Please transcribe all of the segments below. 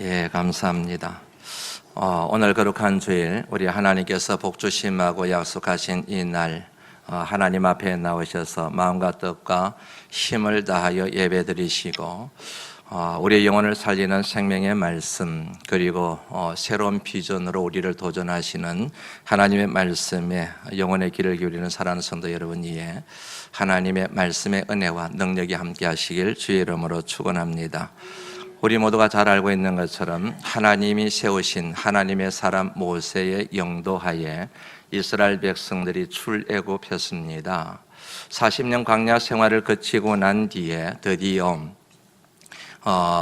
예, 감사합니다. 오늘 거룩한 주일 우리 하나님께서 복 주심하고 약속하신 이 날 하나님 앞에 나오셔서 마음과 뜻과 힘을 다하여 예배드리시고 우리의 영혼을 살리는 생명의 말씀 그리고 새로운 비전으로 우리를 도전하시는 하나님의 말씀에 영혼의 귀를 기울이는 사랑하는 성도 여러분 위에 하나님의 말씀의 은혜와 능력이 함께 하시길 주의 이름으로 축원합니다. 우리 모두가 잘 알고 있는 것처럼 하나님이 세우신 하나님의 사람 모세의 영도하에 이스라엘 백성들이 출애굽했습니다. 40년 광야 생활을 거치고 난 뒤에 드디어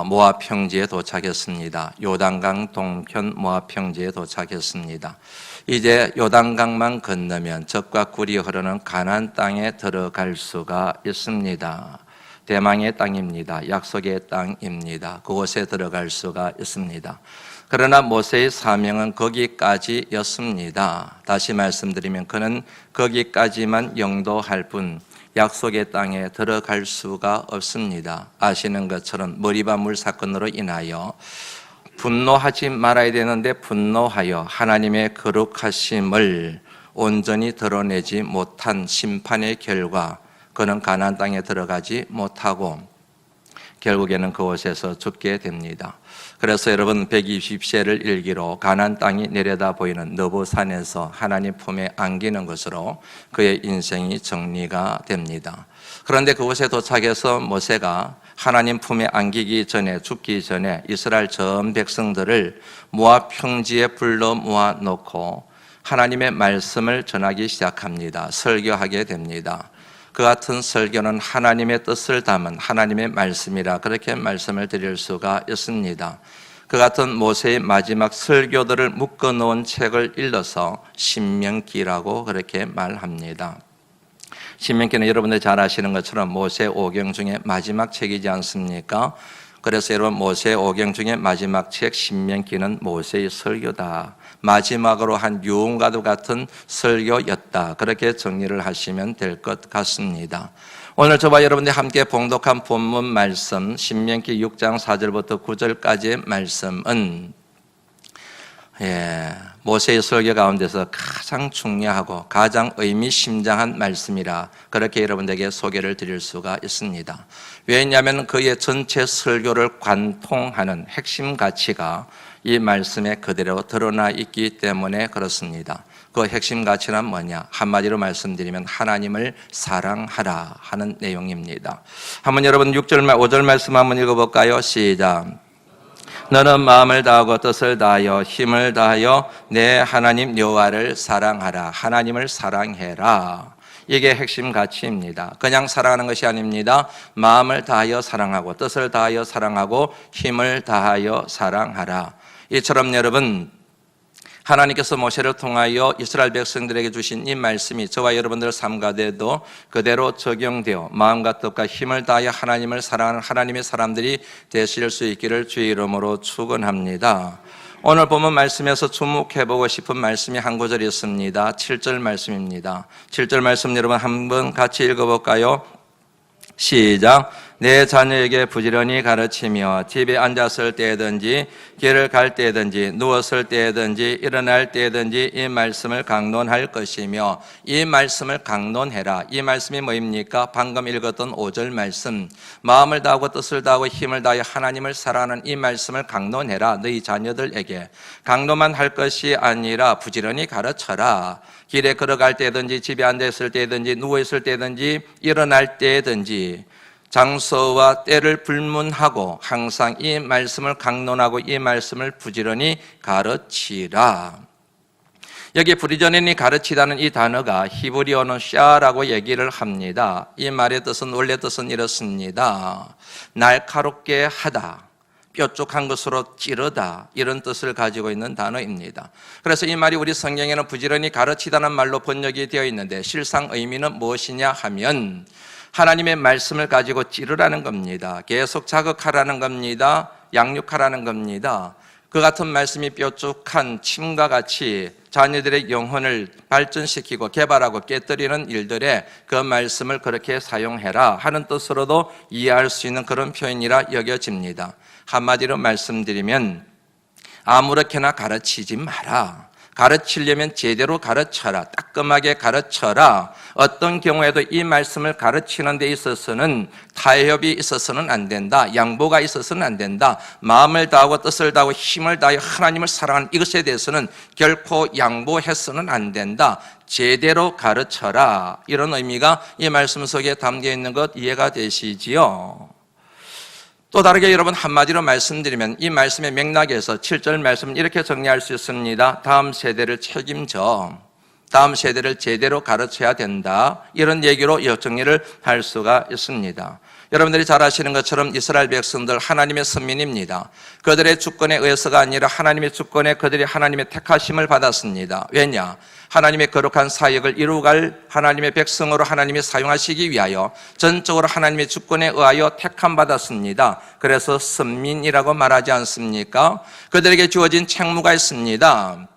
모압 평지에 도착했습니다. 요단강 동편 모압 평지에 도착했습니다. 이제 요단강만 건너면 젖과 꿀이 흐르는 가나안 땅에 들어갈 수가 있습니다. 대망의 땅입니다. 약속의 땅입니다. 그곳에 들어갈 수가 있습니다. 그러나 모세의 사명은 거기까지였습니다. 다시 말씀드리면 그는 거기까지만 영도할 뿐 약속의 땅에 들어갈 수가 없습니다. 아시는 것처럼 머리바물 사건으로 인하여 분노하지 말아야 되는데 분노하여 하나님의 거룩하심을 온전히 드러내지 못한 심판의 결과 그는 가나안 땅에 들어가지 못하고 결국에는 그곳에서 죽게 됩니다. 그래서 여러분 120세를 일기로 가나안 땅이 내려다 보이는 느보산에서 하나님 품에 안기는 것으로 그의 인생이 정리가 됩니다. 그런데 그곳에 도착해서 모세가 하나님 품에 안기기 전에 죽기 전에 이스라엘 전 백성들을 모압 평지에 불러 모아놓고 하나님의 말씀을 전하기 시작합니다. 설교하게 됩니다. 그 같은 설교는 하나님의 뜻을 담은 하나님의 말씀이라 그렇게 말씀을 드릴 수가 있습니다. 그 같은 모세의 마지막 설교들을 묶어놓은 책을 일러서 신명기라고 그렇게 말합니다. 신명기는 여러분들 잘 아시는 것처럼 모세 오경 중에 마지막 책이지 않습니까? 그래서 여러분 모세 오경 중에 마지막 책 신명기는 모세의 설교다. 마지막으로 한 유언과도 같은 설교였다. 그렇게 정리를 하시면 될 것 같습니다. 오늘 저와 여러분들이 함께 봉독한 본문 말씀 신명기 6장 4절부터 9절까지의 말씀은 모세의 설교 가운데서 가장 중요하고 가장 의미심장한 말씀이라 그렇게 여러분들에게 소개를 드릴 수가 있습니다. 왜냐하면 그의 전체 설교를 관통하는 핵심 가치가 이 말씀에 그대로 드러나 있기 때문에 그렇습니다. 그 핵심 가치는 뭐냐? 한마디로 말씀드리면 하나님을 사랑하라 하는 내용입니다. 한번 여러분 6절, 5절 말씀 한번 읽어볼까요? 시작. 너는 마음을 다하고 뜻을 다하여 힘을 다하여 내 하나님 여호와를 사랑하라. 하나님을 사랑해라. 이게 핵심 가치입니다. 그냥 사랑하는 것이 아닙니다. 마음을 다하여 사랑하고 뜻을 다하여 사랑하고 힘을 다하여 사랑하라. 이처럼 여러분 하나님께서 모세를 통하여 이스라엘 백성들에게 주신 이 말씀이 저와 여러분들 삶 가운데도 그대로 적용되어 마음과 뜻과 힘을 다하여 하나님을 사랑하는 하나님의 사람들이 되실 수 있기를 주의 이름으로 축원합니다. 오늘 본문 말씀에서 주목해보고 싶은 말씀이 한 구절이 있습니다. 7절 말씀입니다. 7절 말씀 여러분 한번 같이 읽어볼까요? 시작. 내 자녀에게 부지런히 가르치며 집에 앉았을 때든지 길을 갈 때든지 누웠을 때든지 일어날 때든지 이 말씀을 강론할 것이며 이 말씀을 강론해라. 이 말씀이 뭐입니까? 방금 읽었던 5절 말씀 마음을 다하고 뜻을 다하고 힘을 다하여 하나님을 사랑하는 이 말씀을 강론해라. 너희 자녀들에게 강론만 할 것이 아니라 부지런히 가르쳐라. 길에 걸어갈 때든지 집에 앉아있을 때든지 누워있을 때든지 일어날 때든지 장소와 때를 불문하고 항상 이 말씀을 강론하고 이 말씀을 부지런히 가르치라. 여기 부지런히 가르치다는 이 단어가 히브리어는 샤라고 얘기를 합니다. 이 말의 뜻은 원래 뜻은 이렇습니다. 날카롭게 하다, 뾰족한 것으로 찌르다 이런 뜻을 가지고 있는 단어입니다. 그래서 이 말이 우리 성경에는 부지런히 가르치다는 말로 번역이 되어 있는데 실상 의미는 무엇이냐 하면 하나님의 말씀을 가지고 찌르라는 겁니다. 계속 자극하라는 겁니다. 양육하라는 겁니다. 그 같은 말씀이 뾰족한 침과 같이 자녀들의 영혼을 발전시키고 개발하고 깨뜨리는 일들에 그 말씀을 그렇게 사용해라 하는 뜻으로도 이해할 수 있는 그런 표현이라 여겨집니다. 한마디로 말씀드리면 아무렇게나 가르치지 마라. 가르치려면 제대로 가르쳐라. 따끔하게 가르쳐라. 어떤 경우에도 이 말씀을 가르치는 데 있어서는 타협이 있어서는 안 된다. 양보가 있어서는 안 된다. 마음을 다하고 뜻을 다하고 힘을 다하여 하나님을 사랑하는 이것에 대해서는 결코 양보해서는 안 된다. 제대로 가르쳐라. 이런 의미가 이 말씀 속에 담겨 있는 것 이해가 되시지요? 또 다르게 여러분 한마디로 말씀드리면 이 말씀의 맥락에서 7절 말씀은 이렇게 정리할 수 있습니다. 다음 세대를 책임져. 다음 세대를 제대로 가르쳐야 된다. 이런 얘기로 정리를 할 수가 있습니다. 여러분들이 잘 아시는 것처럼 이스라엘 백성들 하나님의 선민입니다. 그들의 주권에 의해서가 아니라 하나님의 주권에 그들이 하나님의 택하심을 받았습니다. 왜냐? 하나님의 거룩한 사역을 이루어갈 하나님의 백성으로 하나님이 사용하시기 위하여 전적으로 하나님의 주권에 의하여 택함 받았습니다. 그래서 선민이라고 말하지 않습니까? 그들에게 주어진 책무가 있습니다.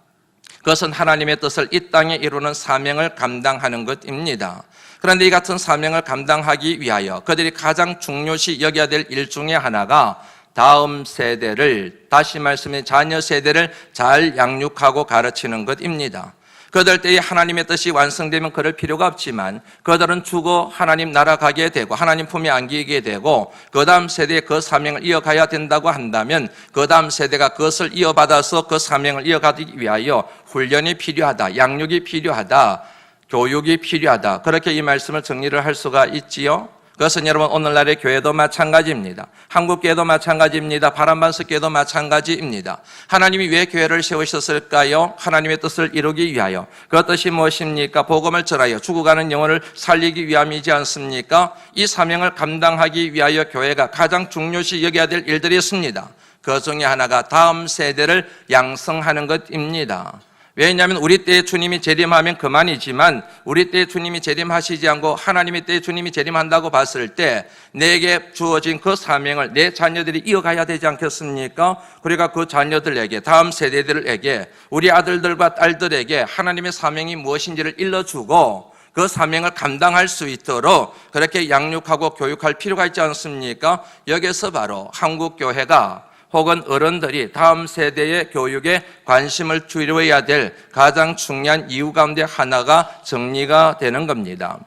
그것은 하나님의 뜻을 이 땅에 이루는 사명을 감당하는 것입니다. 그런데 이 같은 사명을 감당하기 위하여 그들이 가장 중요시 여겨야 될 일 중에 하나가 다음 세대를, 다시 말씀해 자녀 세대를 잘 양육하고 가르치는 것입니다. 그들 때에 하나님의 뜻이 완성되면 그럴 필요가 없지만 그들은 죽어 하나님 나라 가게 되고 하나님 품에 안기게 되고 그 다음 세대에 그 사명을 이어가야 된다고 한다면 그 다음 세대가 그것을 이어받아서 그 사명을 이어가기 위하여 훈련이 필요하다, 양육이 필요하다, 교육이 필요하다. 그렇게 이 말씀을 정리를 할 수가 있지요. 그것은 여러분 오늘날의 교회도 마찬가지입니다. 한국교회도 마찬가지입니다. 바람반석교회도 마찬가지입니다. 하나님이 왜 교회를 세우셨을까요? 하나님의 뜻을 이루기 위하여. 그 뜻이 무엇입니까? 복음을 전하여 죽어가는 영혼을 살리기 위함이지 않습니까? 이 사명을 감당하기 위하여 교회가 가장 중요시 여겨야 될 일들이 있습니다. 그 중에 하나가 다음 세대를 양성하는 것입니다. 왜냐하면 우리 때에 주님이 재림하면 그만이지만 우리 때에 주님이 재림하시지 않고 하나님의 때에 주님이 재림한다고 봤을 때 내게 주어진 그 사명을 내 자녀들이 이어가야 되지 않겠습니까? 그러니까 그 자녀들에게, 다음 세대들에게, 우리 아들들과 딸들에게 하나님의 사명이 무엇인지를 일러주고 그 사명을 감당할 수 있도록 그렇게 양육하고 교육할 필요가 있지 않습니까? 여기서 바로 한국교회가 혹은 어른들이 다음 세대의 교육에 관심을 기울여야 될 가장 중요한 이유 가운데 하나가 정리가 되는 겁니다.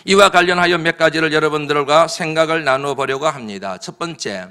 이와 관련하여 몇 가지를 여러분들과 생각을 나누어 보려고 합니다. 첫 번째,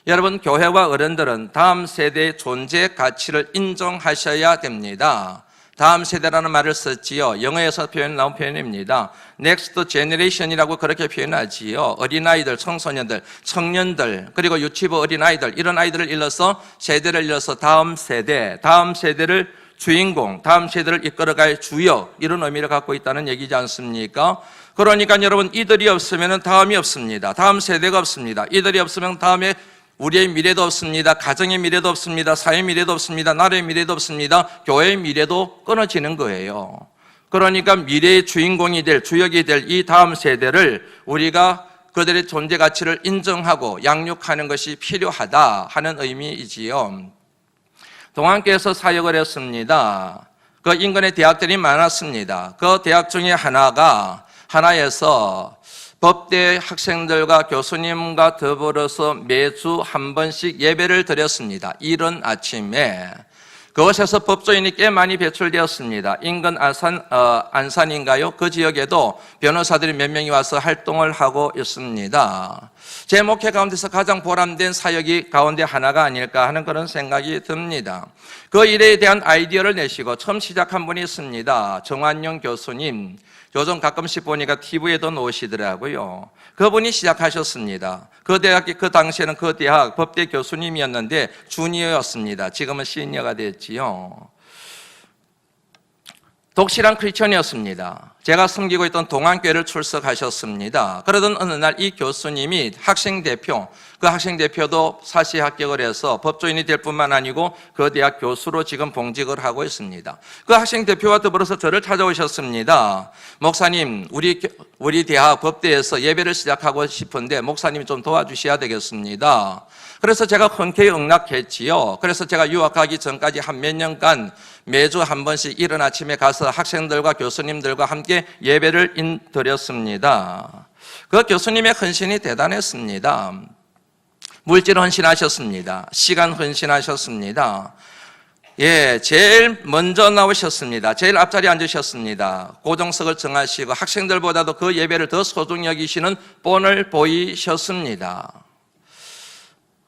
여러분 교회와 어른들은 다음 세대의 존재 가치를 인정하셔야 됩니다. 다음 세대라는 말을 썼지요. 영어에서 나온 표현입니다. Next generation이라고 그렇게 표현하지요. 어린아이들, 청소년들, 청년들, 그리고 유치부 어린아이들, 이런 아이들을 일러서 세대를 일러서 다음 세대, 다음 세대를 주인공, 다음 세대를 이끌어갈 주역, 이런 의미를 갖고 있다는 얘기지 않습니까? 그러니까 여러분 이들이 없으면 다음이 없습니다. 다음 세대가 없습니다. 이들이 없으면 다음에 우리의 미래도 없습니다. 가정의 미래도 없습니다. 사회의 미래도 없습니다. 나라의 미래도 없습니다. 교회의 미래도 끊어지는 거예요. 그러니까 미래의 주인공이 될, 주역이 될 이 다음 세대를 우리가 그들의 존재 가치를 인정하고 양육하는 것이 필요하다 하는 의미이지요. 동안교회에서 사역을 했습니다. 그 인근에 대학들이 많았습니다. 그 대학 중에 하나에서 법대 학생들과 교수님과 더불어서 매주 한 번씩 예배를 드렸습니다. 이른 아침에. 그곳에서 법조인이 꽤 많이 배출되었습니다. 인근 안산인가요? 그 지역에도 변호사들이 몇 명이 와서 활동을 하고 있습니다. 제 목회 가운데서 가장 보람된 사역이 가운데 하나가 아닐까 하는 그런 생각이 듭니다. 그 일에 대한 아이디어를 내시고 처음 시작한 분이 있습니다. 정환용 교수님. 요즘 가끔씩 보니까 TV에도 나오시더라고요. 그분이 시작하셨습니다. 그 당시에는 그 대학 법대 교수님이었는데 주니어였습니다. 지금은 시니어가 됐지요. 독실한 크리스천이었습니다. 제가 섬기고 있던 동안교회를 출석하셨습니다. 그러던 어느 날 이 교수님이 학생대표, 그 학생대표도 사시 합격을 해서 법조인이 될 뿐만 아니고 그 대학 교수로 지금 봉직을 하고 있습니다. 그 학생대표와 더불어서 저를 찾아오셨습니다. 목사님, 우리 대학 법대에서 예배를 시작하고 싶은데 목사님이 좀 도와주셔야 되겠습니다. 그래서 제가 흔쾌히 응낙했지요. 그래서 제가 유학하기 전까지 한 몇 년간 매주 한 번씩 이른 아침에 가서 학생들과 교수님들과 함께 예배를 드렸습니다. 그 교수님의 헌신이 대단했습니다. 물질 헌신하셨습니다. 시간 헌신하셨습니다. 예, 제일 먼저 나오셨습니다. 제일 앞자리에 앉으셨습니다. 고정석을 정하시고 학생들보다도 그 예배를 더 소중히 여기시는 본을 보이셨습니다.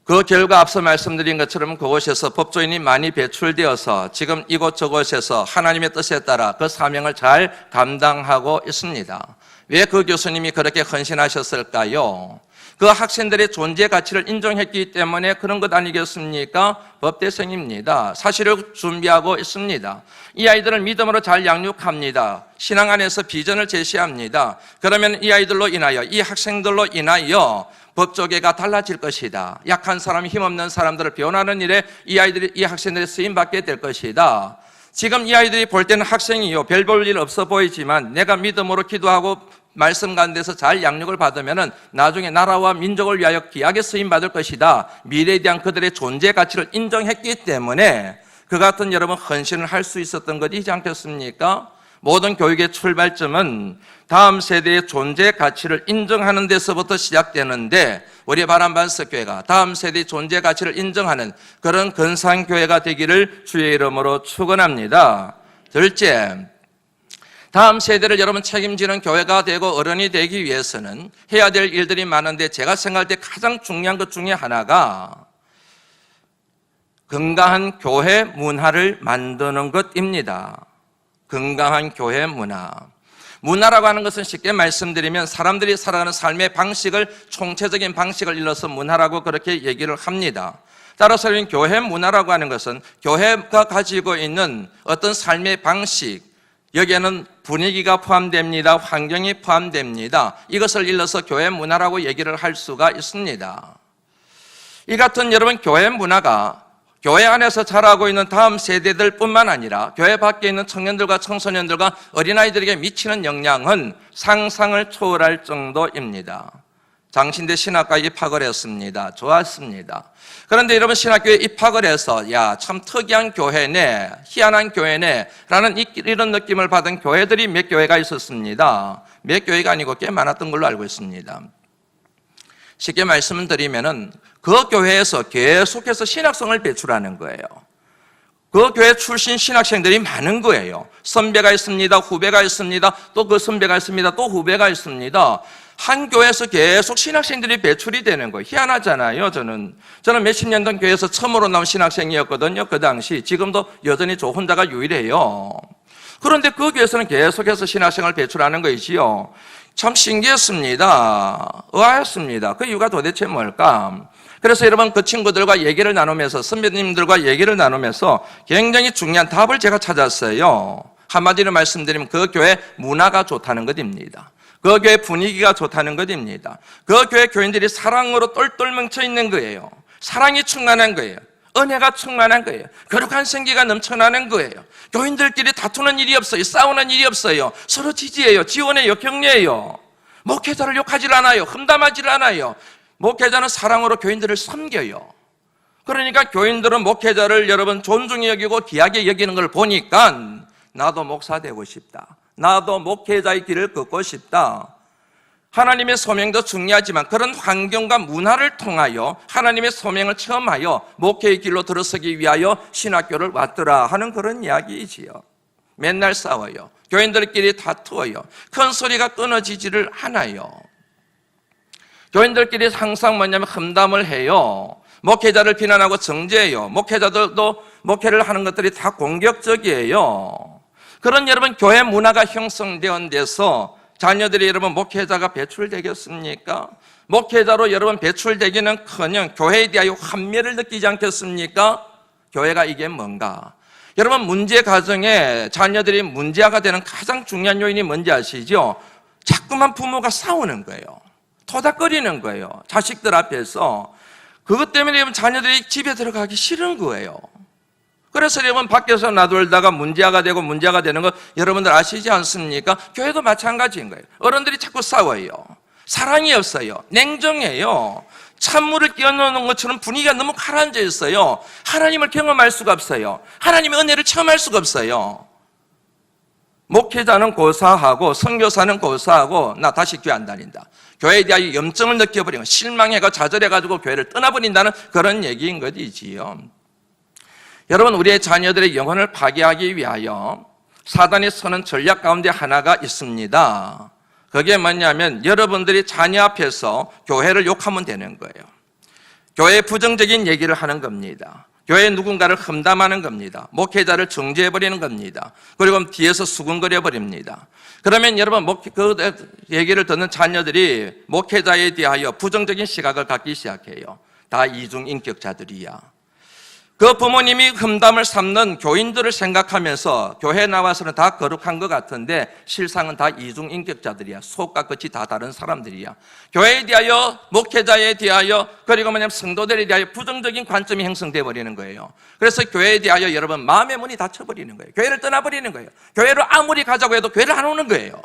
그 결과 앞서 말씀드린 것처럼 그곳에서 법조인이 많이 배출되어서 지금 이곳저곳에서 하나님의 뜻에 따라 그 사명을 잘 감당하고 있습니다. 왜 그 교수님이 그렇게 헌신하셨을까요? 그 학생들의 존재 가치를 인정했기 때문에 그런 것 아니겠습니까? 법대생입니다. 사실을 준비하고 있습니다. 이 아이들을 믿음으로 잘 양육합니다. 신앙 안에서 비전을 제시합니다. 그러면 이 아이들로 인하여, 이 학생들로 인하여 법조계가 달라질 것이다. 약한 사람, 힘없는 사람들을 변화하는 일에 이 학생들이 쓰임받게 될 것이다. 지금 이 아이들이 볼 때는 학생이요, 별 볼 일 없어 보이지만 내가 믿음으로 기도하고 말씀 가운데서 잘 양육을 받으면 나중에 나라와 민족을 위하여 귀하게 쓰임받을 것이다. 미래에 대한 그들의 존재 가치를 인정했기 때문에 그 같은 여러분 헌신을 할 수 있었던 것이지 않겠습니까? 모든 교육의 출발점은 다음 세대의 존재 가치를 인정하는 데서부터 시작되는데 우리 바람반석교회가 다음 세대의 존재 가치를 인정하는 그런 근상교회가 되기를 주의 이름으로 축원합니다. 둘째, 다음 세대를 여러분 책임지는 교회가 되고 어른이 되기 위해서는 해야 될 일들이 많은데 제가 생각할 때 가장 중요한 것 중에 하나가 건강한 교회 문화를 만드는 것입니다. 건강한 교회 문화. 문화라고 하는 것은 쉽게 말씀드리면 사람들이 살아가는 삶의 방식을, 총체적인 방식을 일러서 문화라고 그렇게 얘기를 합니다. 따라서 교회 문화라고 하는 것은 교회가 가지고 있는 어떤 삶의 방식, 여기에는 분위기가 포함됩니다. 환경이 포함됩니다. 이것을 일러서 교회 문화라고 얘기를 할 수가 있습니다. 이 같은 여러분 교회 문화가 교회 안에서 자라고 있는 다음 세대들 뿐만 아니라 교회 밖에 있는 청년들과 청소년들과 어린아이들에게 미치는 영향은 상상을 초월할 정도입니다. 장신대 신학과에 입학을 했습니다. 좋았습니다. 그런데 여러분 신학교에 입학을 해서 야, 참 특이한 교회네, 희한한 교회네 라는 이런 느낌을 받은 교회들이 몇 교회가 있었습니다. 몇 교회가 아니고 꽤 많았던 걸로 알고 있습니다. 쉽게 말씀을 드리면은 그 교회에서 계속해서 신학생을 배출하는 거예요. 그 교회 출신 신학생들이 많은 거예요. 선배가 있습니다. 후배가 있습니다. 또 그 선배가 있습니다. 또 후배가 있습니다. 한 교회에서 계속 신학생들이 배출이 되는 거예요. 희한하잖아요. 저는 몇십 년 전 교회에서 처음으로 나온 신학생이었거든요. 그 당시. 지금도 여전히 저 혼자가 유일해요. 그런데 그 교회에서는 계속해서 신학생을 배출하는 것이지요. 참 신기했습니다. 의아했습니다. 그 이유가 도대체 뭘까? 그래서 여러분 그 친구들과 얘기를 나누면서, 선배님들과 얘기를 나누면서 굉장히 중요한 답을 제가 찾았어요. 한마디로 말씀드리면 그 교회 문화가 좋다는 것입니다. 그 교회 분위기가 좋다는 것입니다. 그 교회 교인들이 사랑으로 똘똘 뭉쳐 있는 거예요. 사랑이 충만한 거예요. 은혜가 충만한 거예요. 거룩한 생기가 넘쳐나는 거예요. 교인들끼리 다투는 일이 없어요. 싸우는 일이 없어요. 서로 지지해요. 지원해요. 격려해요. 목회자를 욕하지 않아요. 험담하지 않아요. 목회자는 사랑으로 교인들을 섬겨요. 그러니까 교인들은 목회자를 여러분 존중히 여기고 귀하게 여기는 걸 보니까 나도 목사 되고 싶다. 나도 목회자의 길을 걷고 싶다. 하나님의 소명도 중요하지만 그런 환경과 문화를 통하여 하나님의 소명을 체험하여 목회의 길로 들어서기 위하여 신학교를 왔더라 하는 그런 이야기이지요. 맨날 싸워요. 교인들끼리 다투어요. 큰 소리가 끊어지지를 않아요. 교인들끼리 항상 뭐냐면 험담을 해요. 목회자를 비난하고 정죄해요. 목회자들도 목회를 하는 것들이 다 공격적이에요. 그런 여러분 교회 문화가 형성된 데서 자녀들이 여러분 목회자가 배출되겠습니까? 목회자로 여러분 배출되기는커녕 교회에 대하여 환멸을 느끼지 않겠습니까? 교회가 이게 뭔가? 여러분 문제 가정에 자녀들이 문제아가 되는 가장 중요한 요인이 뭔지 아시죠? 자꾸만 부모가 싸우는 거예요. 토닥거리는 거예요. 자식들 앞에서. 그것 때문에 여러분 자녀들이 집에 들어가기 싫은 거예요. 그래서 여러분 밖에서 나돌다가 문제아가 되고 문제아가 되는 거 여러분들 아시지 않습니까? 교회도 마찬가지인 거예요. 어른들이 자꾸 싸워요. 사랑이 없어요. 냉정해요. 찬물을 끼얹는 것처럼 분위기가 너무 가라앉아 있어요. 하나님을 경험할 수가 없어요. 하나님의 은혜를 체험할 수가 없어요. 목회자는 고사하고 선교사는 고사하고 나 다시 교회 안 다닌다. 교회에 대하여 염증을 느껴버리고 실망해가 좌절해가지고 교회를 떠나버린다는 그런 얘기인 것이지요. 여러분, 우리의 자녀들의 영혼을 파괴하기 위하여 사단이 쓰는 전략 가운데 하나가 있습니다. 그게 뭐냐면 여러분들이 자녀 앞에서 교회를 욕하면 되는 거예요. 교회에 부정적인 얘기를 하는 겁니다. 교회에 누군가를 험담하는 겁니다. 목회자를 정죄해버리는 겁니다. 그리고 뒤에서 수군거려버립니다. 그러면 여러분, 그 얘기를 듣는 자녀들이 목회자에 대하여 부정적인 시각을 갖기 시작해요. 다 이중인격자들이야. 그 부모님이 험담을 삼는 교인들을 생각하면서 교회에 나와서는 다 거룩한 것 같은데 실상은 다 이중인격자들이야. 속과 끝이 다 다른 사람들이야. 교회에 대하여, 목회자에 대하여, 그리고 성도들에 대하여 부정적인 관점이 형성되어 버리는 거예요. 그래서 교회에 대하여 여러분 마음의 문이 닫혀버리는 거예요. 교회를 떠나버리는 거예요. 교회를 아무리 가자고 해도 교회를 안 오는 거예요.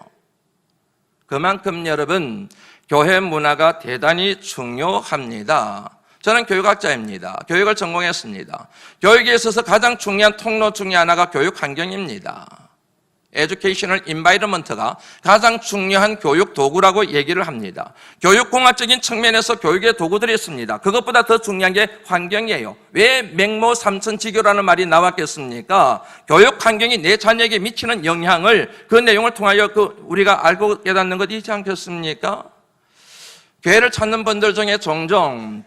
그만큼 여러분 교회 문화가 대단히 중요합니다. 저는 교육학자입니다. 교육을 전공했습니다. 교육에 있어서 가장 중요한 통로 중에 하나가 교육 환경입니다. Educational Environment가 가장 중요한 교육 도구라고 얘기를 합니다. 교육공학적인 측면에서 교육의 도구들이 있습니다. 그것보다 더 중요한 게 환경이에요. 왜 맹모 삼천지교라는 말이 나왔겠습니까? 교육 환경이 내 자녀에게 미치는 영향을 그 내용을 통하여 우리가 알고 깨닫는 것이지 않겠습니까? 교회를 찾는 분들 중에 종종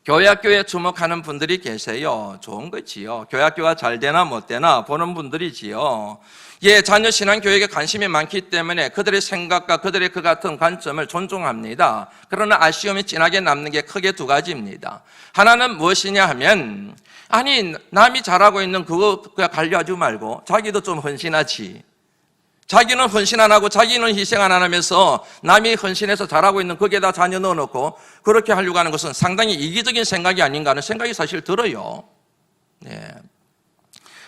교회학교에 주목하는 분들이 계세요. 좋은 거지요. 교회학교가 잘 되나 못 되나 보는 분들이지요. 예, 자녀 신앙교육에 관심이 많기 때문에 그들의 생각과 그들의 그 같은 관점을 존중합니다. 그러나 아쉬움이 진하게 남는 게 크게 두 가지입니다. 하나는 무엇이냐 하면 아니 남이 잘하고 있는 그거 관리하지 말고 자기도 좀 헌신하지. 자기는 헌신 안 하고 자기는 희생 안 하면서 남이 헌신해서 잘하고 있는 거기에다 자녀 넣어놓고 그렇게 하려고 하는 것은 상당히 이기적인 생각이 아닌가 하는 생각이 사실 들어요. 네.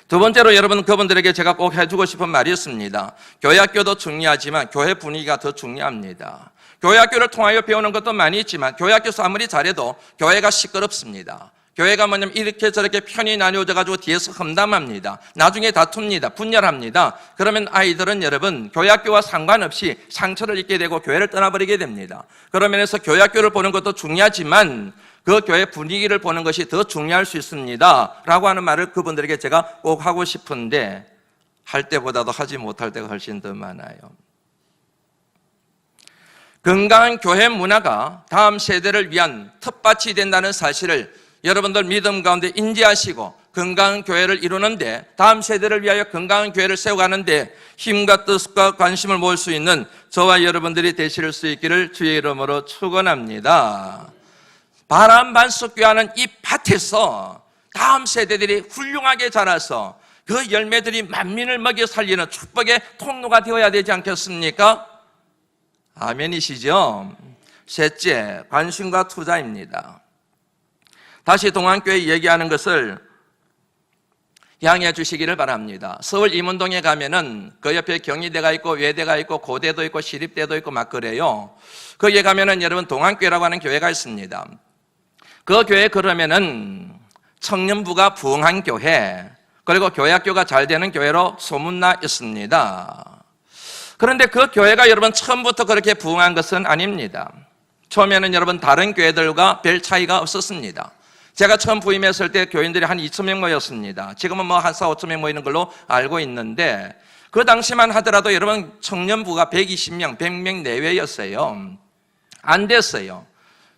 두 번째로 여러분 그분들에게 제가 꼭 해주고 싶은 말이 있습니다. 교회학교도 중요하지만 교회 분위기가 더 중요합니다. 교회학교를 통하여 배우는 것도 많이 있지만 교회학교에서 아무리 잘해도 교회가 시끄럽습니다. 교회가 뭐냐면 이렇게 저렇게 편이 나뉘어져 가지고 뒤에서 험담합니다. 나중에 다툽니다. 분열합니다. 그러면 아이들은 여러분 교회학교와 상관없이 상처를 입게 되고 교회를 떠나버리게 됩니다. 그러면서 교회학교를 보는 것도 중요하지만 그 교회 분위기를 보는 것이 더 중요할 수 있습니다 라고 하는 말을 그분들에게 제가 꼭 하고 싶은데 할 때보다도 하지 못할 때가 훨씬 더 많아요. 건강한 교회 문화가 다음 세대를 위한 텃밭이 된다는 사실을 여러분들 믿음 가운데 인지하시고 건강한 교회를 이루는데 다음 세대를 위하여 건강한 교회를 세워가는데 힘과 뜻과 관심을 모을 수 있는 저와 여러분들이 되실 수 있기를 주의 이름으로 축원합니다. 바람반석교회하는 이 밭에서 다음 세대들이 훌륭하게 자라서 그 열매들이 만민을 먹여 살리는 축복의 통로가 되어야 되지 않겠습니까? 아멘이시죠? 셋째, 관심과 투자입니다. 다시 동안교회 얘기하는 것을 양해해 주시기를 바랍니다. 서울 임원동에 가면은 그 옆에 경희대가 있고 외대가 있고 고대도 있고 시립대도 있고 막 그래요. 거기에 가면은 여러분 동안교회라고 하는 교회가 있습니다. 그 교회 그러면은 청년부가 부흥한 교회 그리고 교회학교가 잘 되는 교회로 소문나 있습니다. 그런데 그 교회가 여러분 처음부터 그렇게 부흥한 것은 아닙니다. 처음에는 여러분 다른 교회들과 별 차이가 없었습니다. 제가 처음 부임했을 때 교인들이 한 2,000명 모였습니다. 지금은 뭐 한 4, 5,000명 모이는 걸로 알고 있는데 그 당시만 하더라도 여러분 청년부가 120명, 100명 내외였어요. 안 됐어요.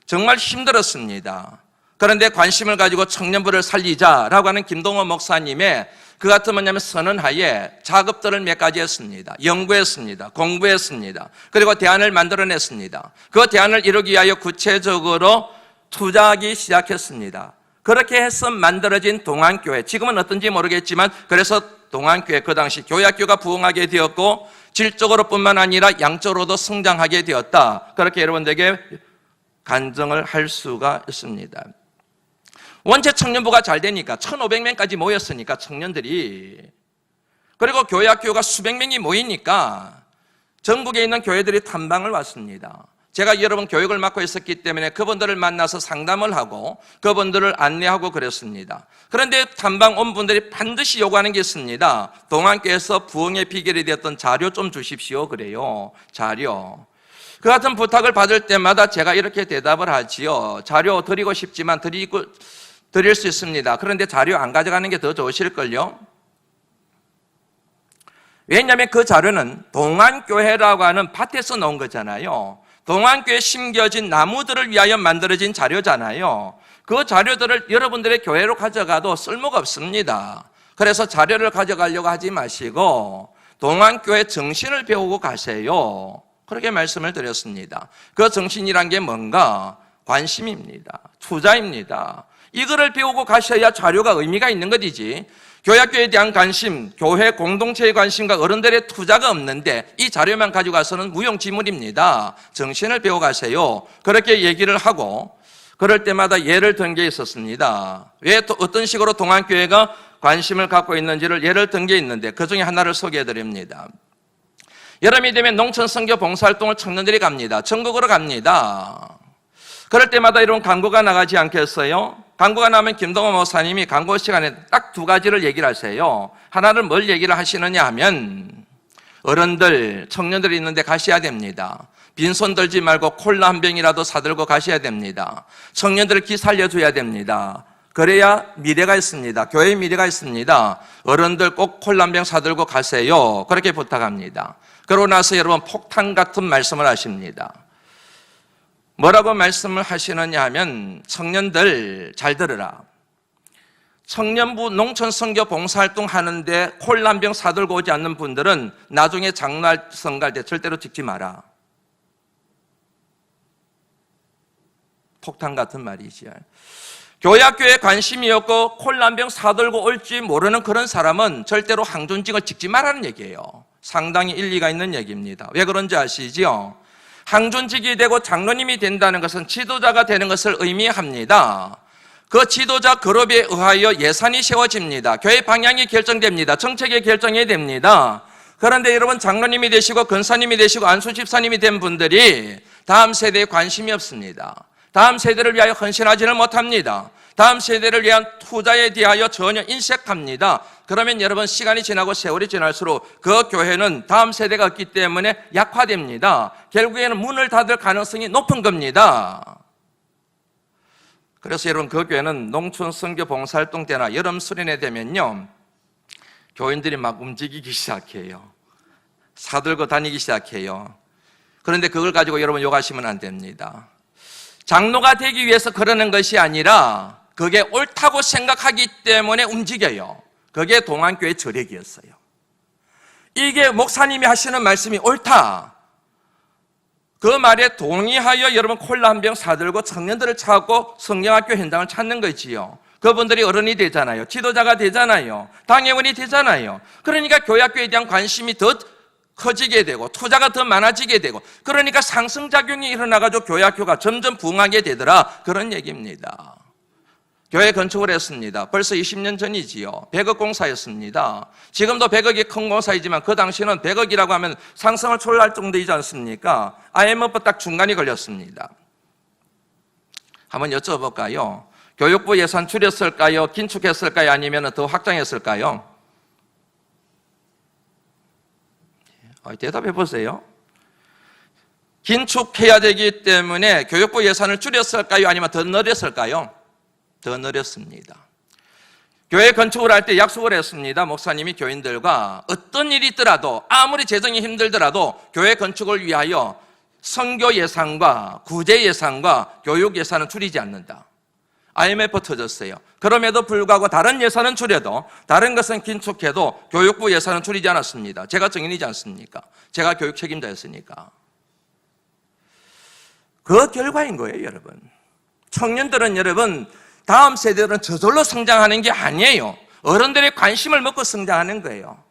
정말 힘들었습니다. 그런데 관심을 가지고 청년부를 살리자라고 하는 김동호 목사님의 그 같은 뭐냐면 선언하에 작업들을 몇 가지 했습니다. 연구했습니다. 공부했습니다. 그리고 대안을 만들어냈습니다. 그 대안을 이루기 위하여 구체적으로 투자하기 시작했습니다. 그렇게 해서 만들어진 동안교회, 지금은 어떤지 모르겠지만 그래서 동안교회 그 당시 교회학교가 부흥하게 되었고 질적으로 뿐만 아니라 양적으로도 성장하게 되었다. 그렇게 여러분들에게 간증을 할 수가 있습니다. 원체 청년부가 잘 되니까 1,500명까지 모였으니까 청년들이 그리고 교회학교가 수백 명이 모이니까 전국에 있는 교회들이 탐방을 왔습니다. 제가 여러분 교육을 맡고 있었기 때문에 그분들을 만나서 상담을 하고 그분들을 안내하고 그랬습니다. 그런데 탐방 온 분들이 반드시 요구하는 게 있습니다. 동안교회에서 부흥의 비결이 되었던 자료 좀 주십시오 그래요. 자료. 그 같은 부탁을 받을 때마다 제가 이렇게 대답을 하지요. 자료 드리고 싶지만 드릴 수 있습니다. 그런데 자료 안 가져가는 게 더 좋으실걸요? 왜냐하면 그 자료는 동안교회라고 하는 밭에서 나온 거잖아요. 동안교회에 심겨진 나무들을 위하여 만들어진 자료잖아요. 그 자료들을 여러분들의 교회로 가져가도 쓸모가 없습니다. 그래서 자료를 가져가려고 하지 마시고 동안교회 정신을 배우고 가세요. 그렇게 말씀을 드렸습니다. 그 정신이란 게 뭔가? 관심입니다. 투자입니다. 이거를 배우고 가셔야 자료가 의미가 있는 것이지, 교회학교에 대한 관심, 교회 공동체의 관심과 어른들의 투자가 없는데 이 자료만 가지고 가서는 무용지물입니다. 정신을 배워가세요. 그렇게 얘기를 하고 그럴 때마다 예를 든 게 있었습니다. 왜 어떤 식으로 동안교회가 관심을 갖고 있는지를 예를 든 게 있는데 그 중에 하나를 소개해드립니다. 여름이 되면 농촌 선교 봉사활동을 청년들이 갑니다. 전국으로 갑니다. 그럴 때마다 이런 광고가 나가지 않겠어요? 광고가 나면 김동호 목사님이 광고 시간에 딱 두 가지를 얘기를 하세요. 하나를 뭘 얘기를 하시느냐 하면 어른들, 청년들이 있는데 가셔야 됩니다. 빈손 들지 말고 콜라 한 병이라도 사들고 가셔야 됩니다. 청년들을 기 살려줘야 됩니다. 그래야 미래가 있습니다. 교회의 미래가 있습니다. 어른들 꼭 콜라 한 병 사들고 가세요. 그렇게 부탁합니다. 그러고 나서 여러분 폭탄 같은 말씀을 하십니다. 뭐라고 말씀을 하시느냐 하면 청년들 잘 들으라. 청년부 농촌 선교 봉사활동 하는데 콜라 한 병 사들고 오지 않는 분들은 나중에 장날 성갈 때 절대로 찍지 마라. 폭탄 같은 말이지. 교회학교에 관심이 없고 콜라 한 병 사들고 올지 모르는 그런 사람은 절대로 항존직을 찍지 말라는 얘기예요. 상당히 일리가 있는 얘기입니다. 왜 그런지 아시죠? 항존직이 되고 장로님이 된다는 것은 지도자가 되는 것을 의미합니다. 그 지도자 그룹에 의하여 예산이 세워집니다. 교회 방향이 결정됩니다. 정책이 결정이 됩니다. 그런데 여러분 장로님이 되시고 권사님이 되시고 안수집사님이 된 분들이 다음 세대에 관심이 없습니다. 다음 세대를 위하여 헌신하지는 못합니다. 다음 세대를 위한 투자에 대하여 전혀 인색합니다. 그러면 여러분 시간이 지나고 세월이 지날수록 그 교회는 다음 세대가 없기 때문에 약화됩니다. 결국에는 문을 닫을 가능성이 높은 겁니다. 그래서 여러분 그 교회는 농촌 선교 봉사활동 때나 여름 수련회 되면요 교인들이 막 움직이기 시작해요. 사들고 다니기 시작해요. 그런데 그걸 가지고 여러분 욕하시면 안 됩니다. 장로가 되기 위해서 그러는 것이 아니라 그게 옳다고 생각하기 때문에 움직여요. 그게 동안교회 저력이었어요. 이게 목사님이 하시는 말씀이 옳다. 그 말에 동의하여 여러분 콜라 한 병 사들고 청년들을 찾고 성령학교 현장을 찾는 거지요. 그분들이 어른이 되잖아요. 지도자가 되잖아요. 당회원이 되잖아요. 그러니까 교회학교에 대한 관심이 더 커지게 되고 투자가 더 많아지게 되고 그러니까 상승작용이 일어나가지고 교회학교가 점점 부흥하게 되더라. 그런 얘기입니다. 교회 건축을 했습니다. 벌써 20년 전이지요. 100억 공사였습니다. 지금도 100억이 큰 공사이지만 그 당시는 100억이라고 하면 상승을 초월할 정도이지 않습니까? IMF 딱 중간이 걸렸습니다. 한번 여쭤볼까요? 교육부 예산 줄였을까요? 긴축했을까요? 아니면 더 확장했을까요? 대답해 보세요. 긴축해야 되기 때문에 교육부 예산을 줄였을까요? 아니면 더 늘렸을까요? 더 늘렸습니다. 교회 건축을 할 때 약속을 했습니다. 목사님이 교인들과 어떤 일이 있더라도 아무리 재정이 힘들더라도 교회 건축을 위하여 선교 예산과 구제 예산과 교육 예산은 줄이지 않는다. IMF 터졌어요. 그럼에도 불구하고 다른 예산은 줄여도 다른 것은 긴축해도 교육부 예산은 줄이지 않았습니다. 제가 증인이지 않습니까? 제가 교육 책임자였으니까. 그 결과인 거예요, 여러분. 청년들은 여러분 다음 세대들은 저절로 성장하는 게 아니에요. 어른들의 관심을 먹고 성장하는 거예요.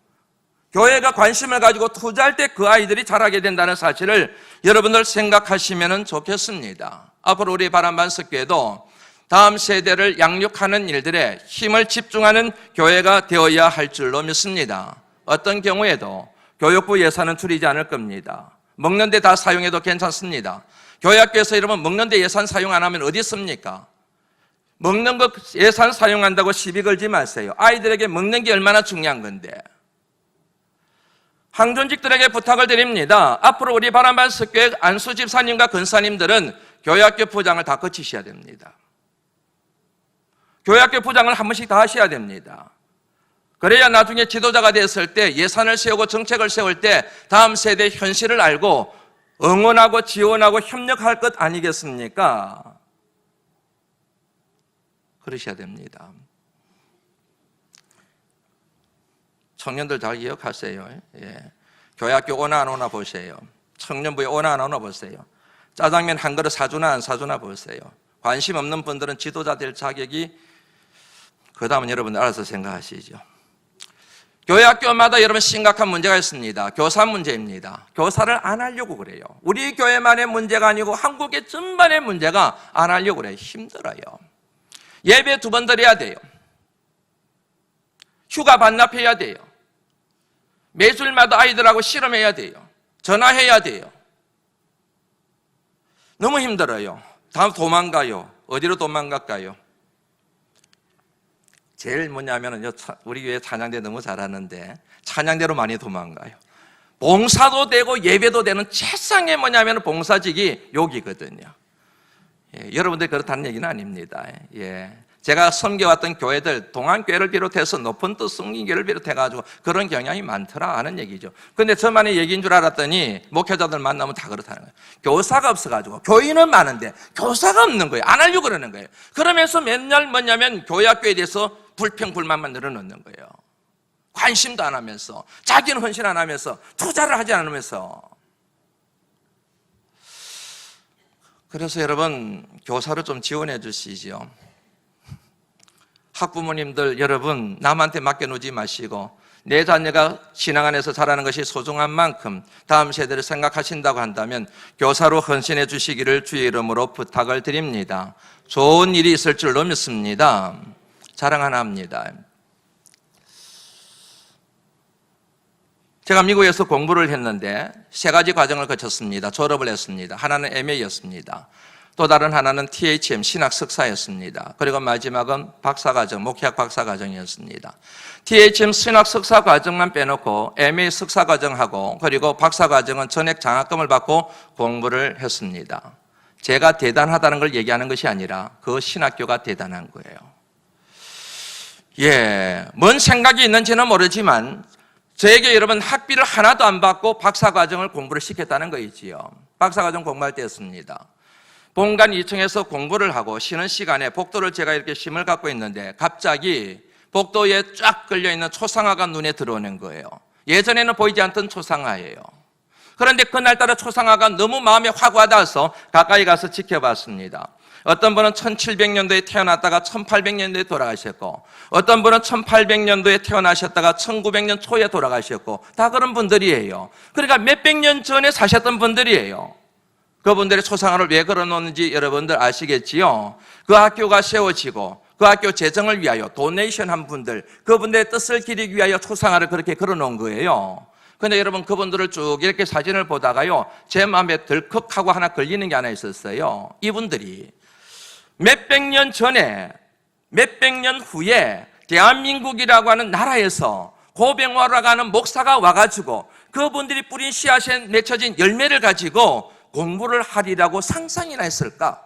교회가 관심을 가지고 투자할 때 그 아이들이 자라게 된다는 사실을 여러분들 생각하시면 좋겠습니다. 앞으로 우리 바람반석교회도 다음 세대를 양육하는 일들에 힘을 집중하는 교회가 되어야 할 줄로 믿습니다. 어떤 경우에도 교육부 예산은 줄이지 않을 겁니다. 먹는 데 다 사용해도 괜찮습니다. 교회학교에서 여러분 먹는데 예산 사용 안 하면 어디 있습니까? 먹는 거 예산 사용한다고 시비 걸지 마세요. 아이들에게 먹는 게 얼마나 중요한 건데. 항존직들에게 부탁을 드립니다. 앞으로 우리 바람반 석교회 안수 집사님과 근사님들은 교회학교 부장을 다 거치셔야 됩니다. 교회학교 부장을 한 번씩 다 하셔야 됩니다. 그래야 나중에 지도자가 됐을 때 예산을 세우고 정책을 세울 때 다음 세대의 현실을 알고 응원하고 지원하고 협력할 것 아니겠습니까? 그러셔야 됩니다. 청년들 잘 기억하세요. 예. 교회학교 오나 안 오나 보세요. 청년부에 오나 안 오나 보세요. 짜장면 한 그릇 사주나 안 사주나 보세요. 관심 없는 분들은 지도자 될 자격이, 그 다음은 여러분 알아서 생각하시죠. 교회학교마다 여러분 심각한 문제가 있습니다. 교사 문제입니다. 교사를 안 하려고 그래요. 우리 교회만의 문제가 아니고 한국의 전반의 문제가 안 하려고 그래요. 힘들어요. 예배 2번 드려야 돼요. 휴가 반납해야 돼요. 매주일마다 아이들하고 실험해야 돼요. 전화해야 돼요. 너무 힘들어요. 다음 도망가요. 어디로 도망갈까요? 제일 뭐냐면은 우리 교회 찬양대 너무 잘하는데 찬양대로 많이 도망가요. 봉사도 되고 예배도 되는 최상의 뭐냐면 봉사직이 여기거든요. 예, 여러분들 그렇다는 얘기는 아닙니다. 예. 제가 섬겨왔던 교회들, 동안교회를 비롯해서 높은 뜻 성린교회를 비롯해가지고 그런 경향이 많더라 하는 얘기죠. 근데 저만의 얘기인 줄 알았더니 목회자들 만나면 다 그렇다는 거예요. 교사가 없어가지고 교인은 많은데 교사가 없는 거예요. 안 하려고 그러는 거예요. 그러면서 맨날 뭐냐면 교회학교에 대해서 불평불만만 늘어놓는 거예요. 관심도 안 하면서, 자기는 헌신 안 하면서, 투자를 하지 않으면서. 그래서 여러분 교사를 좀 지원해 주시죠. 학부모님들 여러분 남한테 맡겨놓지 마시고 내 자녀가 신앙 안에서 자라는 것이 소중한 만큼 다음 세대를 생각하신다고 한다면 교사로 헌신해 주시기를 주의 이름으로 부탁을 드립니다. 좋은 일이 있을 줄로 믿습니다. 자랑 하나 합니다. 제가 미국에서 공부를 했는데 3가지 과정을 거쳤습니다. 졸업을 했습니다. 하나는 MA였습니다. 또 다른 하나는 THM 신학 석사였습니다. 그리고 마지막은 박사과정, 목회학 박사과정이었습니다. THM 신학 석사 과정만 빼놓고 MA 석사 과정하고 그리고 박사과정은 전액 장학금을 받고 공부를 했습니다. 제가 대단하다는 걸 얘기하는 것이 아니라 그 신학교가 대단한 거예요. 예, 뭔 생각이 있는지는 모르지만 저에게 여러분 학비를 하나도 안 받고 박사과정을 공부를 시켰다는 거이지요. 박사과정 공부할 때였습니다. 본관 2층에서 공부를 하고 쉬는 시간에 복도를 제가 이렇게 심을 갖고 있는데 갑자기 복도에 쫙 걸려있는 초상화가 눈에 들어오는 거예요. 예전에는 보이지 않던 초상화예요. 그런데 그날따라 초상화가 너무 마음에 확 와닿아서 가까이 가서 지켜봤습니다. 어떤 분은 1700년도에 태어났다가 1800년도에 돌아가셨고 어떤 분은 1800년도에 태어나셨다가 1900년 초에 돌아가셨고 다 그런 분들이에요. 그러니까 몇백 년 전에 사셨던 분들이에요. 그분들의 초상화를 왜 걸어놓는지 여러분들 아시겠지요? 그 학교가 세워지고 그 학교 재정을 위하여 도네이션 한 분들, 그분들의 뜻을 기리기 위하여 초상화를 그렇게 걸어놓은 거예요. 근데 여러분 그분들을 쭉 이렇게 사진을 보다가요 제 마음에 덜컥하고 하나 걸리는 게 하나 있었어요. 이분들이 몇백 년 전에 몇백 년 후에 대한민국이라고 하는 나라에서 고병화라고 하는 목사가 와가지고 그분들이 뿌린 씨앗에 맺혀진 열매를 가지고 공부를 하리라고 상상이나 했을까?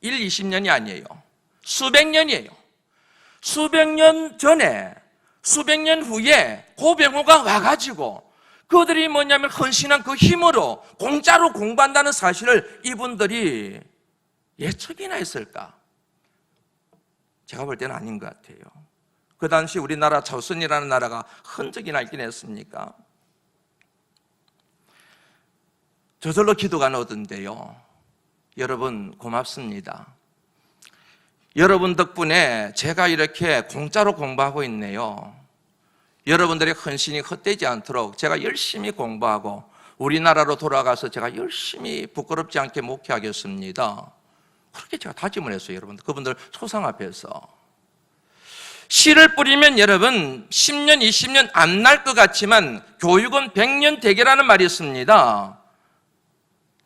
1, 20년이 아니에요. 수백 년이에요. 수백 년 전에 수백 년 후에 고병호가 와가지고 그들이 뭐냐면 헌신한 그 힘으로 공짜로 공부한다는 사실을 이분들이 예측이나 했을까? 제가 볼 때는 아닌 것 같아요. 그 당시 우리나라 조선이라는 나라가 흔적이나 있긴 했습니까? 저절로 기도가 나오던데요. 여러분 고맙습니다. 여러분 덕분에 제가 이렇게 공짜로 공부하고 있네요. 여러분들의 헌신이 헛되지 않도록 제가 열심히 공부하고 우리나라로 돌아가서 제가 열심히 부끄럽지 않게 목회하겠습니다. 그렇게 제가 다짐을 했어요. 여러분들 그분들 초상 앞에서 씨를 뿌리면 여러분 10년 20년 안 날 것 같지만 교육은 100년 되게라는 말이 있습니다.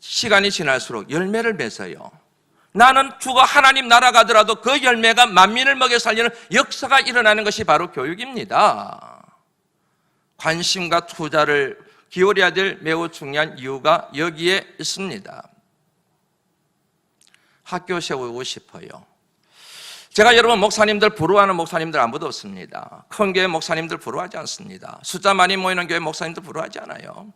시간이 지날수록 열매를 맺어요. 나는 죽어 하나님 나라 가더라도 그 열매가 만민을 먹여 살리는 역사가 일어나는 것이 바로 교육입니다. 관심과 투자를 기울여야 될 매우 중요한 이유가 여기에 있습니다. 학교 세우고 싶어요. 제가 여러분 목사님들 부러워하는 목사님들 아무도 없습니다. 큰 교회 목사님들 부러워하지 않습니다. 숫자 많이 모이는 교회 목사님들 부러워하지 않아요.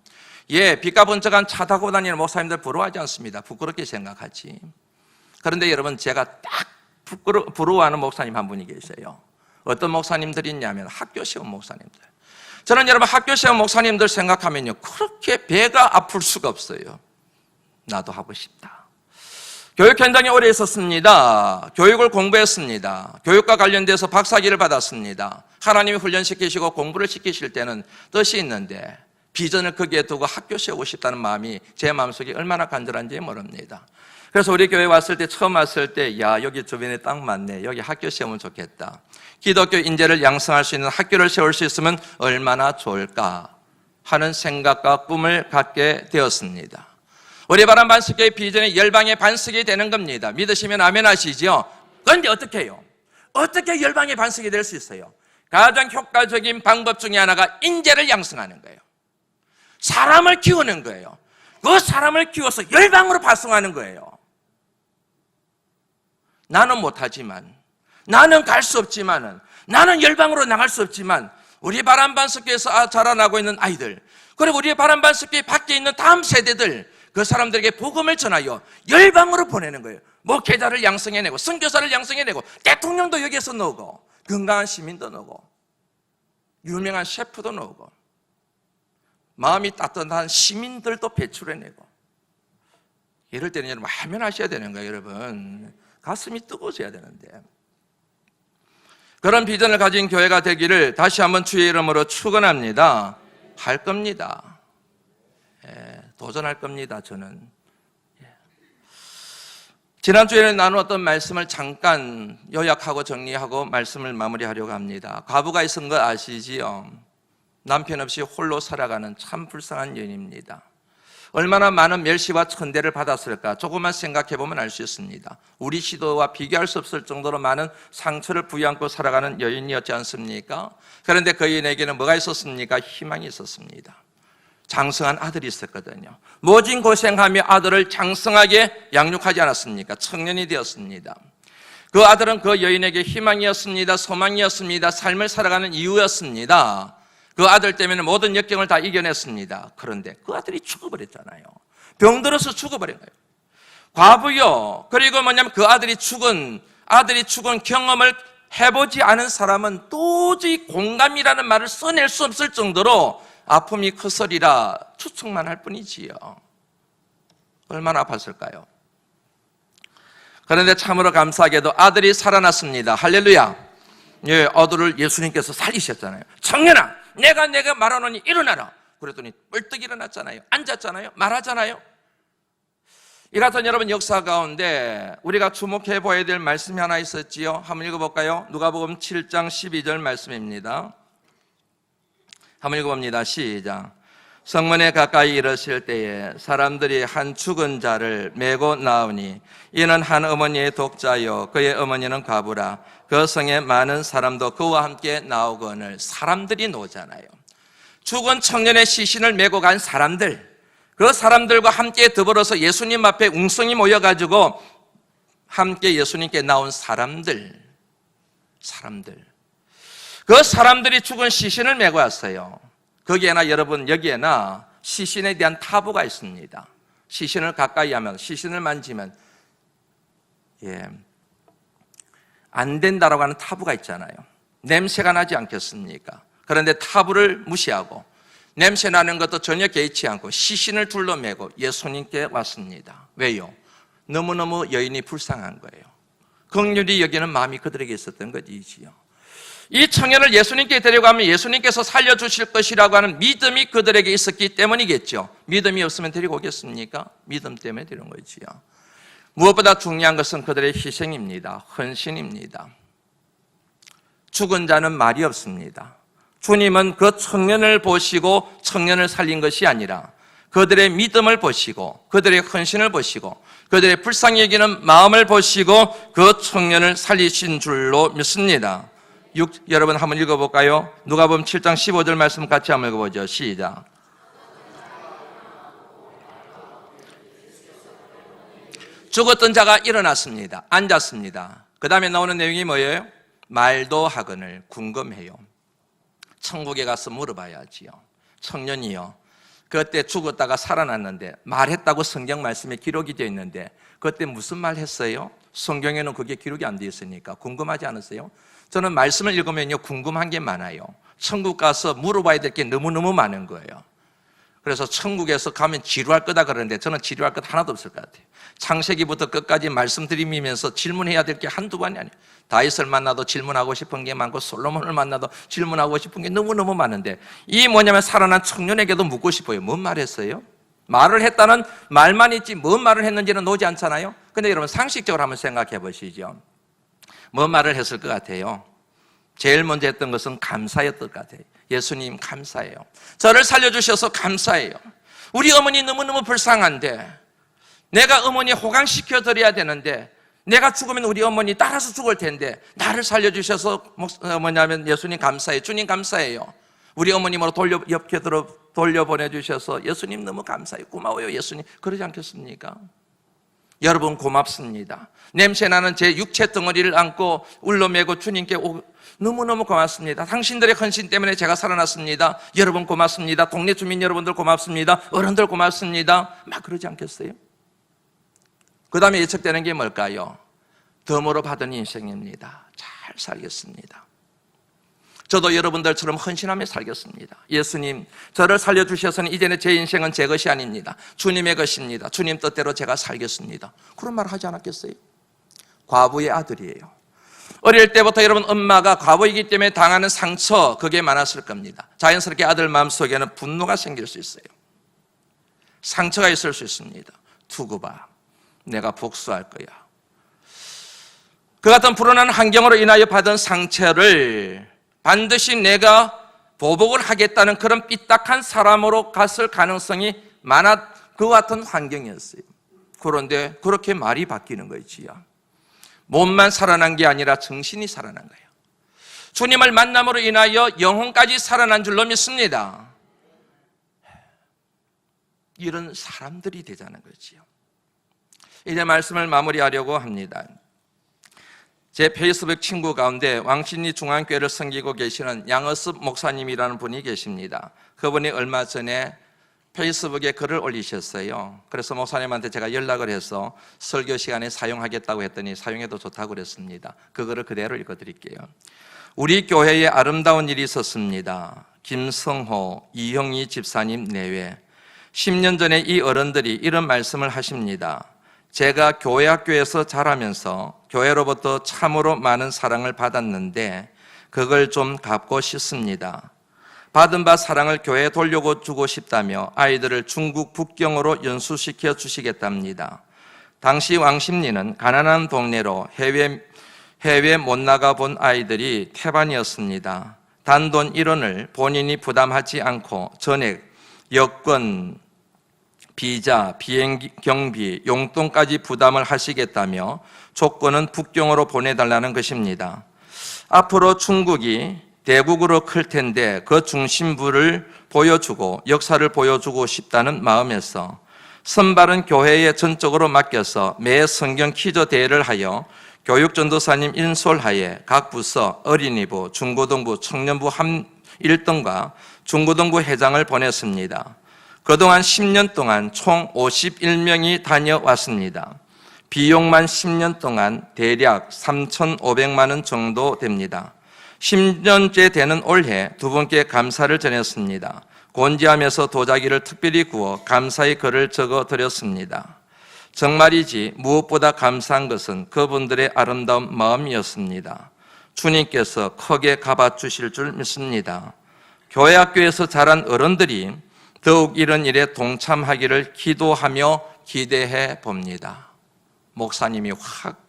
빛과 번쩍한 차 타고 다니는 목사님들 부러워하지 않습니다. 부끄럽게 생각하지. 그런데 여러분 제가 딱 부러워하는 목사님 한 분이 계세요. 어떤 목사님들이 있냐면 학교 세운 목사님들. 저는 여러분 학교 세운 목사님들 생각하면요 그렇게 배가 아플 수가 없어요. 나도 하고 싶다. 교육 현장에 오래 있었습니다. 교육을 공부했습니다. 교육과 관련돼서 박사학위를 받았습니다. 하나님이 훈련시키시고 공부를 시키실 때는 뜻이 있는데 비전을 거기에 두고 학교 세우고 싶다는 마음이 제 마음속에 얼마나 간절한지 모릅니다. 그래서 우리 교회 왔을 때 처음 왔을 때 여기 주변에 딱 맞네. 여기 학교 세우면 좋겠다. 기독교 인재를 양성할 수 있는 학교를 세울 수 있으면 얼마나 좋을까 하는 생각과 꿈을 갖게 되었습니다. 우리 바람 반석교의 비전이 열방의 반석이 되는 겁니다. 믿으시면 아멘 하시죠. 그런데 어떻게 해요? 어떻게 열방의 반석이 될 수 있어요? 가장 효과적인 방법 중에 하나가 인재를 양성하는 거예요. 사람을 키우는 거예요. 그 사람을 키워서 열방으로 발송하는 거예요. 나는 못하지만, 나는 갈 수 없지만은, 나는 열방으로 나갈 수 없지만 우리 바람반석교에서 자라나고 있는 아이들, 그리고 우리 바람반석교회 밖에 있는 다음 세대들, 그 사람들에게 복음을 전하여 열방으로 보내는 거예요. 목회자를 양성해내고 선교사를 양성해내고 대통령도 여기에서 나오고 건강한 시민도 나오고 유명한 셰프도 나오고 마음이 따뜻한 시민들도 배출해내고. 이럴 때는 여러분 하면 하셔야 되는 거예요. 여러분 가슴이 뜨거워져야 되는데. 그런 비전을 가진 교회가 되기를 다시 한번 주의 이름으로 축원합니다. 할 겁니다. 도전할 겁니다. 저는. 지난주에는 나누었던 말씀을 잠깐 요약하고 정리하고 말씀을 마무리하려고 합니다. 과부가 있은 거 아시지요? 남편 없이 홀로 살아가는 참 불쌍한 여인입니다. 얼마나 많은 멸시와 천대를 받았을까 조금만 생각해보면 알 수 있습니다. 우리 시도와 비교할 수 없을 정도로 많은 상처를 부여안고 살아가는 여인이었지 않습니까? 그런데 그 여인에게는 뭐가 있었습니까? 희망이 있었습니다. 장성한 아들이 있었거든요. 모진 고생하며 아들을 장성하게 양육하지 않았습니까? 청년이 되었습니다. 그 아들은 그 여인에게 희망이었습니다. 소망이었습니다. 삶을 살아가는 이유였습니다. 그 아들 때문에 모든 역경을 다 이겨냈습니다. 그런데 그 아들이 죽어버렸잖아요. 병들어서 죽어버린 거예요. 과부요. 그리고 뭐냐면 그 아들이 죽은 경험을 해보지 않은 사람은 도저히 공감이라는 말을 써낼 수 없을 정도로 아픔이 커서리라 추측만 할 뿐이지요. 얼마나 아팠을까요? 그런데 참으로 감사하게도 아들이 살아났습니다. 할렐루야. 아들을 예수님께서 살리셨잖아요. 청년아, 내가 말하노니 일어나라. 그랬더니 뻘떡 일어났잖아요. 앉았잖아요. 말하잖아요. 이 같은 여러분 역사 가운데 우리가 주목해 보아야 될 말씀이 하나 있었지요. 한번 읽어볼까요? 누가복음 7장 12절 말씀입니다. 한번 읽어봅니다. 시작. 성문에 가까이 이르실 때에 사람들이 한 죽은 자를 메고 나오니 이는 한 어머니의 독자요 그의 어머니는 과부라. 그 성에 많은 사람도 그와 함께 나오거늘. 사람들이 나오잖아요. 죽은 청년의 시신을 메고 간 사람들, 그 사람들과 함께 더불어서 예수님 앞에 웅성이 모여가지고 함께 예수님께 나온 사람들, 그 사람들이 죽은 시신을 메고 왔어요. 거기에나 여러분 여기에나 시신에 대한 타부가 있습니다. 시신을 가까이 하면, 시신을 만지면 안 된다라고 하는 타부가 있잖아요. 냄새가 나지 않겠습니까? 그런데 타부를 무시하고 냄새 나는 것도 전혀 개의치 않고 시신을 둘러매고 예수님께 왔습니다. 왜요? 너무너무 여인이 불쌍한 거예요. 긍휼히 여기는 마음이 그들에게 있었던 것이지요. 이 청년을 예수님께 데려가면 예수님께서 살려주실 것이라고 하는 믿음이 그들에게 있었기 때문이겠죠. 믿음이 없으면 데리고 오겠습니까? 믿음 때문에 데려온 거지요. 무엇보다 중요한 것은 그들의 희생입니다. 헌신입니다. 죽은 자는 말이 없습니다. 주님은 그 청년을 보시고 청년을 살린 것이 아니라 그들의 믿음을 보시고 그들의 헌신을 보시고 그들의 불쌍히 여기는 마음을 보시고 그 청년을 살리신 줄로 믿습니다. 여러분 한번 읽어볼까요? 누가복음 7장 15절 말씀 같이 한번 읽어보죠. 시작. 죽었던 자가 일어났습니다. 앉았습니다. 그 다음에 나오는 내용이 뭐예요? 말도 하거늘 궁금해요. 천국에 가서 물어봐야지요. 청년이요, 그때 죽었다가 살아났는데 말했다고 성경 말씀에 기록이 되어 있는데 그때 무슨 말 했어요? 성경에는 그게 기록이 안 되어 있으니까 궁금하지 않으세요? 저는 말씀을 읽으면요 궁금한 게 많아요. 천국 가서 물어봐야 될 게 너무너무 많은 거예요. 그래서 천국에서 가면 지루할 거다 그러는데 저는 지루할 것 하나도 없을 것 같아요. 창세기부터 끝까지 말씀드리면서 질문해야 될 게 한두 번이 아니에요. 다윗을 만나도 질문하고 싶은 게 많고 솔로몬을 만나도 질문하고 싶은 게 너무너무 많은데 이 뭐냐면 살아난 청년에게도 묻고 싶어요. 뭔 말 했어요? 말을 했다는 말만 있지 뭔 말을 했는지는 나오지 않잖아요. 근데 여러분 상식적으로 한번 생각해 보시죠. 뭔 말을 했을 것 같아요? 제일 먼저 했던 것은 감사였던 것 같아요. 예수님 감사해요. 저를 살려주셔서 감사해요. 우리 어머니 너무너무 불쌍한데 내가 어머니 호강시켜 드려야 되는데 내가 죽으면 우리 어머니 따라서 죽을 텐데 나를 살려주셔서 뭐냐면 예수님 감사해요. 주님 감사해요. 우리 어머님으로 옆에 돌려보내주셔서 예수님 너무 감사해요. 고마워요 예수님. 그러지 않겠습니까? 여러분 고맙습니다. 냄새나는 제 육체 덩어리를 안고 울러매고 주님께 너무너무 고맙습니다. 당신들의 헌신 때문에 제가 살아났습니다. 여러분 고맙습니다. 동네 주민 여러분들 고맙습니다. 어른들 고맙습니다. 막 그러지 않겠어요? 그 다음에 예측되는 게 뭘까요? 덤으로 받은 인생입니다. 잘 살겠습니다. 저도 여러분들처럼 헌신하며 살겠습니다. 예수님 저를 살려주셔서는 이제는 제 인생은 제 것이 아닙니다. 주님의 것입니다. 주님 뜻대로 제가 살겠습니다. 그런 말 하지 않았겠어요? 과부의 아들이에요. 어릴 때부터 여러분 엄마가 과부이기 때문에 당하는 상처 그게 많았을 겁니다. 자연스럽게 아들 마음속에는 분노가 생길 수 있어요. 상처가 있을 수 있습니다. 두고 봐. 내가 복수할 거야. 그 같은 불운한 환경으로 인하여 받은 상처를 반드시 내가 보복을 하겠다는 그런 삐딱한 사람으로 갔을 가능성이 많아 그 같은 환경이었어요. 그런데 그렇게 말이 바뀌는 거지요. 몸만 살아난 게 아니라 정신이 살아난 거예요. 주님을 만남으로 인하여 영혼까지 살아난 줄로 믿습니다. 이런 사람들이 되자는 거지요. 이제 말씀을 마무리하려고 합니다. 제 페이스북 친구 가운데 왕신리 중앙교회를 섬기고 계시는 양어습 목사님이라는 분이 계십니다. 그분이 얼마 전에 페이스북에 글을 올리셨어요. 그래서 목사님한테 제가 연락을 해서 설교 시간에 사용하겠다고 했더니 사용해도 좋다고 그랬습니다. 그거를 그대로 읽어드릴게요. 우리 교회에 아름다운 일이 있었습니다. 김성호, 이형희 집사님 내외. 10년 전에 이 어른들이 이런 말씀을 하십니다. 제가 교회 학교에서 자라면서 교회로부터 참으로 많은 사랑을 받았는데 그걸 좀 갚고 싶습니다. 받은 바 사랑을 교회에 돌려주고 싶다며 아이들을 중국 북경으로 연수시켜 주시겠답니다. 당시 왕십리는 가난한 동네로 해외 못 나가본 아이들이 태반이었습니다. 단돈 1원을 본인이 부담하지 않고 전액, 여권, 비자, 비행 경비, 용돈까지 부담을 하시겠다며 조건은 북경으로 보내달라는 것입니다. 앞으로 중국이 대국으로 클 텐데 그 중심부를 보여주고 역사를 보여주고 싶다는 마음에서 선발은 교회에 전적으로 맡겨서 매 성경 퀴즈 대회를 하여 교육전도사님 인솔하에 각 부서, 어린이부, 중고등부, 청년부 1등과 중고등부 회장을 보냈습니다. 그동안 10년 동안 총 51명이 다녀왔습니다. 비용만 10년 동안 대략 3,500만 원 정도 됩니다. 10년째 되는 올해 두 분께 감사를 전했습니다. 곤지암에서 도자기를 특별히 구워 감사의 글을 적어드렸습니다. 정말이지 무엇보다 감사한 것은 그분들의 아름다운 마음이었습니다. 주님께서 크게 갚아주실 줄 믿습니다. 교회 학교에서 자란 어른들이 더욱 이런 일에 동참하기를 기도하며 기대해 봅니다. 목사님이 확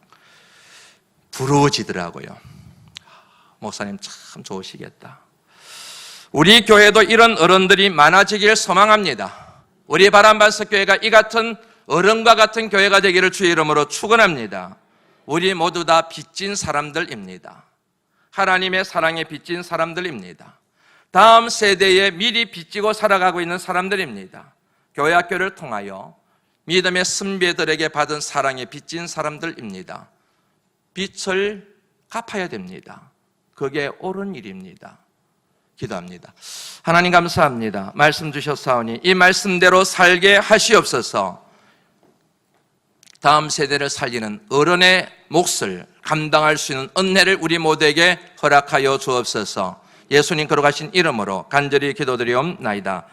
부러워지더라고요. 목사님 참 좋으시겠다. 우리 교회도 이런 어른들이 많아지길 소망합니다. 우리 바람반석교회가 이 같은 어른과 같은 교회가 되기를 주의 이름으로 축원합니다. 우리 모두 다 빚진 사람들입니다. 하나님의 사랑에 빚진 사람들입니다. 다음 세대에 미리 빚지고 살아가고 있는 사람들입니다. 교회 학교를 통하여 믿음의 선배들에게 받은 사랑에 빚진 사람들입니다. 빚을 갚아야 됩니다. 그게 옳은 일입니다. 기도합니다. 하나님 감사합니다. 말씀 주셨사오니 이 말씀대로 살게 하시옵소서. 다음 세대를 살리는 어른의 몫을 감당할 수 있는 은혜를 우리 모두에게 허락하여 주옵소서. 예수님 걸어가신 이름으로 간절히 기도드리옵나이다.